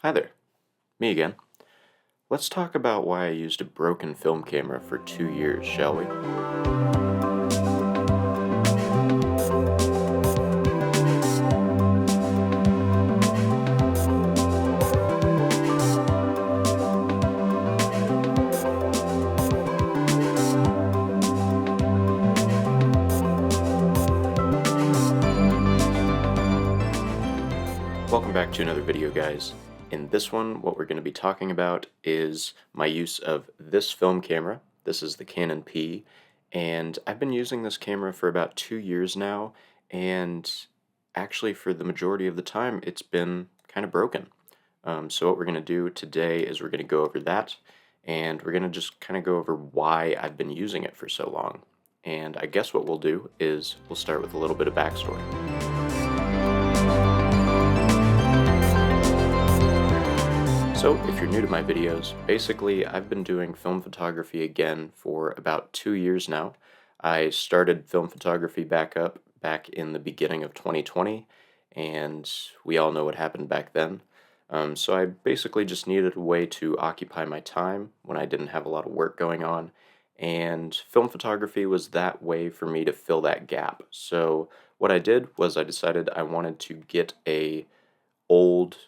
Hi there, me again. Let's talk about why I used a broken film camera for 2 years, shall we? Welcome back to another video, guys. In this one, what we're going to be talking about is my use of this film camera. This is the Canon P, and I've been using this camera for about 2 years now, and actually for the majority of the time, it's been kind of broken. So what we're going to do today is we're going to go over that, and we're going to just kind of go over why I've been using it for so long. And I guess what we'll do is we'll start with a little bit of backstory. So, if you're new to my videos, basically I've been doing film photography again for about 2 years now. I started film photography back in the beginning of 2020, and we all know what happened back then. So I basically just needed a way to occupy my time when I didn't have a lot of work going on, and film photography was that way for me to fill that gap. So what I did was I decided I wanted to get a old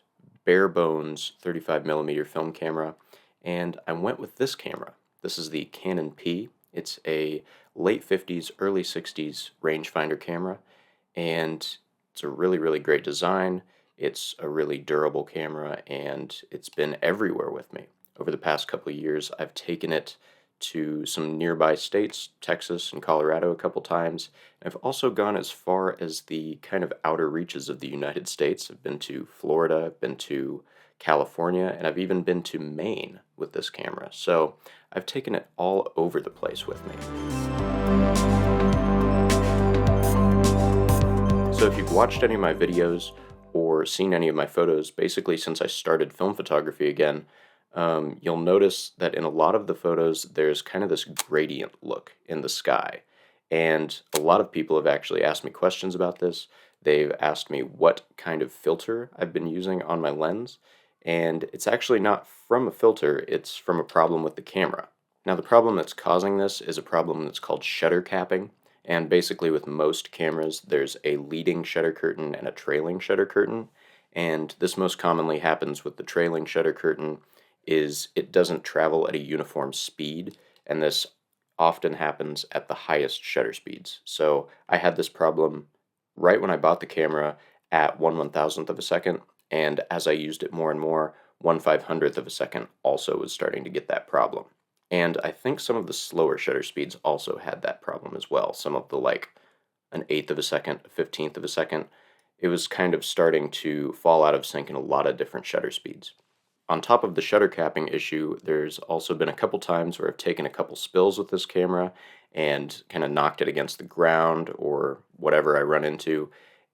bare bones 35 millimeter film camera, and I went with this camera. This is the Canon P. It's a late 50s, early 60s rangefinder camera, and it's a really great design. It's a really durable camera, and it's been everywhere with me. Over the past couple of years, I've taken it to some nearby states, Texas and Colorado, a couple times. I've also gone as far as the kind of outer reaches of the United States. I've been to Florida, I've been to California, and I've even been to Maine with this camera. So I've taken it all over the place with me. So if you've watched any of my videos or seen any of my photos, basically since I started film photography again, you'll notice that in a lot of the photos, there's kind of this gradient look in the sky. And a lot of people have actually asked me questions about this. They've asked me what kind of filter I've been using on my lens. And it's actually not from a filter, it's from a problem with the camera. Now, the problem that's causing this is a problem that's called shutter capping. And basically, with most cameras, there's a leading shutter curtain and a trailing shutter curtain. And this most commonly happens with the trailing shutter curtain is it doesn't travel at a uniform speed, and this often happens at the highest shutter speeds. So I had this problem right when I bought the camera at 1/1000th of a second, and as I used it more and more, 1/500th of a second also was starting to get that problem. And I think some of the slower shutter speeds also had that problem as well. Some of the like an eighth of a second, a 15th of a second, it was kind of starting to fall out of sync in a lot of different shutter speeds. On top of the shutter capping issue, there's also been a couple times where I've taken a couple spills with this camera and kind of knocked it against the ground or whatever I run into,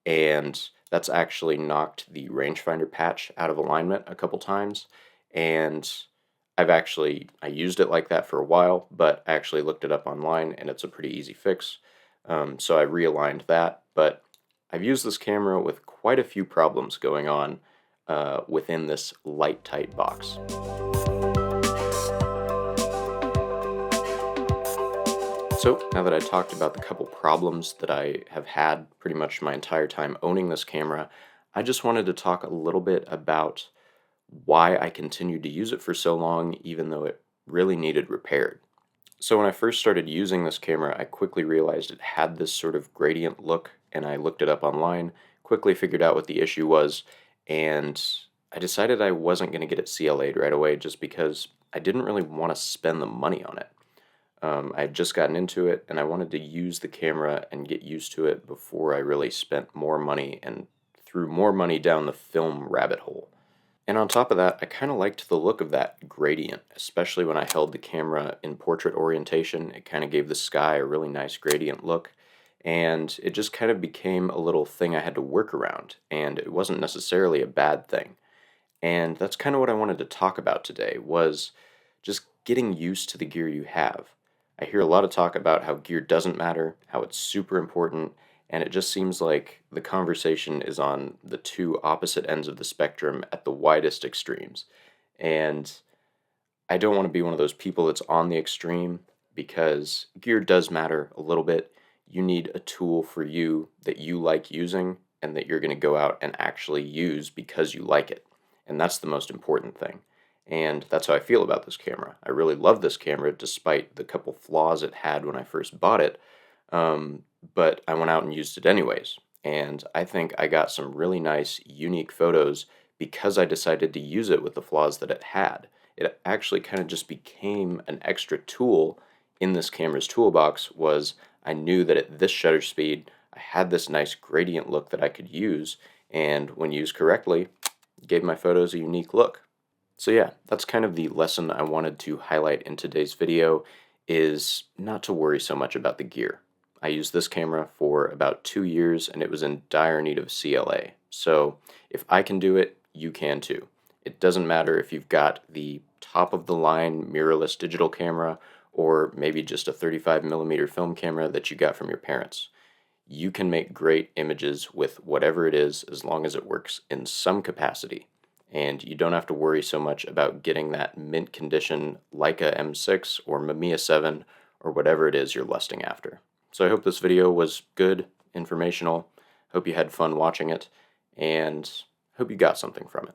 and that's actually knocked the rangefinder patch out of alignment a couple times. And I used it like that for a while, but I actually looked it up online and it's a pretty easy fix. So I realigned that, but I've used this camera with quite a few problems going on within this light tight box. So now that I talked about the couple problems that I have had pretty much my entire time owning this camera, I just wanted to talk a little bit about why I continued to use it for so long even though it really needed repaired. So when I first started using this camera, I quickly realized it had this sort of gradient look, and I looked it up online, quickly figured out what the issue was, and I decided I wasn't going to get it CLA'd right away just because I didn't really want to spend the money on it. I had just gotten into it, and I wanted to use the camera and get used to it before I really spent more money and threw more money down the film rabbit hole. And on top of that, I kind of liked the look of that gradient, especially when I held the camera in portrait orientation. It kind of gave the sky a really nice gradient look, and it just kind of became a little thing I had to work around, and it wasn't necessarily a bad thing. And that's kind of what I wanted to talk about today, was just getting used to the gear you have. I hear a lot of talk about how gear doesn't matter, how it's super important, And it just seems like the conversation is on the two opposite ends of the spectrum at the widest extremes. And I don't want to be one of those people that's on the extreme, because gear does matter a little bit. You need a tool for you that you like using and that you're going to go out and actually use because you like it. And that's the most important thing. And that's how I feel about this camera. I really love this camera despite the couple flaws it had when I first bought it. Um, but I went out and used it anyways. And I think I got some really nice, unique photos because I decided to use it with the flaws that it had. It actually kind of just became an extra tool in this camera's toolbox. Was I knew that at this shutter speed, I had this nice gradient look that I could use, and when used correctly, gave my photos a unique look. So yeah, that's kind of the lesson I wanted to highlight in today's video, is not to worry so much about the gear. I used this camera for about 2 years and it was in dire need of CLA. So if I can do it, you can too. It doesn't matter if you've got the top of the line mirrorless digital camera or maybe just a 35mm film camera that you got from your parents. You can make great images with whatever it is as long as it works in some capacity. And you don't have to worry so much about getting that mint condition Leica M6 or Mamiya 7 or whatever it is you're lusting after. So I hope this video was good, informational. Hope you had fun watching it, and hope you got something from it.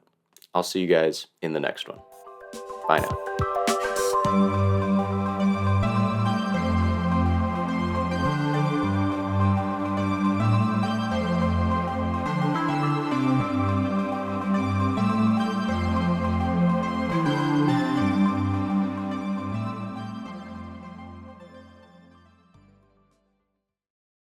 I'll see you guys in the next one. Bye now.